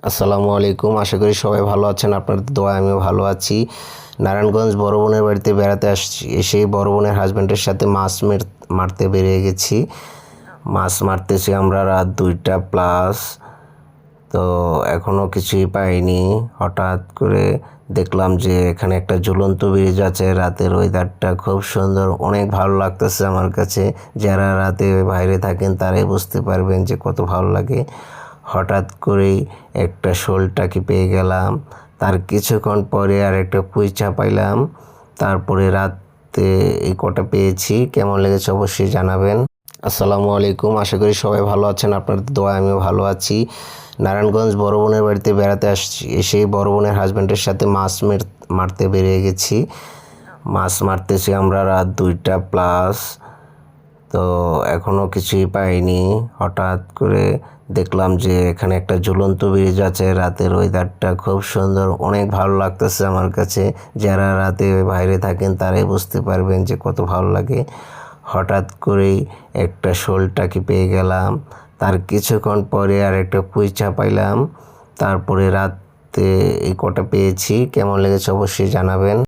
আসসালামু আলাইকুম। আশা করি সবাই ভালো আছেন। আপনাদের দোয়ায় আমিও ভালো আছি। নারায়ণগঞ্জ বড় বোনের বাড়িতে বেড়াতে আসছি। এসেই বড় বোনের হাজব্যান্ডের সাথে মাছ মারতে বেরিয়ে গেছি। মাছ মারতেছি আমরা রাত 2টা প্লাস। তো এখনও কিছুই পাইনি। হঠাৎ করে দেখলাম যে এখানে একটা ঝুলন্ত ব্রিজ আছে। রাতের ওয়েদারটা খুব সুন্দর, অনেক ভালো লাগতেছে আমার কাছে। যারা রাতে বাইরে থাকেন তারাই বুঝতে পারবেন যে কত ভালো লাগে। হঠাৎ করেই একটা শোল টাকি পেয়ে গেলাম। তার কিছুক্ষণ পরে আর একটা কুইচা পাইলাম। তারপরে রাতে এই কটা পেয়েছি। কেমন লেগেছে অবশ্যই জানাবেন। আসসালামু আলাইকুম। আশা করি সবাই ভালো আছেন। আপনাদের দোয়ায় আমিও ভালো আছি। নারায়ণগঞ্জ বড় বোনের বাড়িতে বেড়াতে আসছি। এসেই বড় বোনের হাজব্যান্ডের সাথে মাছ মারতে বেরিয়ে গেছি। মাছ মারতেছি আমরা রাত 2টা প্লাস। তো এখনও কিছুই পাইনি। হঠাৎ করে দেখলাম যে এখানে একটা ঝুলন্ত ব্রিজ আছে। রাতের ওয়েদারটা খুব সুন্দর, অনেক ভালো লাগতেছে আমার কাছে। যারা রাতে বাইরে থাকেন তারাই বুঝতে পারবেন যে কত ভালো লাগে। হঠাৎ করেই একটা শোল টাকি পেয়ে গেলাম। তার কিছুক্ষণ পরে আর একটা কুইচা পাইলাম। তারপরে রাতে এই কটা পেয়েছি। কেমন লেগেছে অবশ্যই জানাবেন।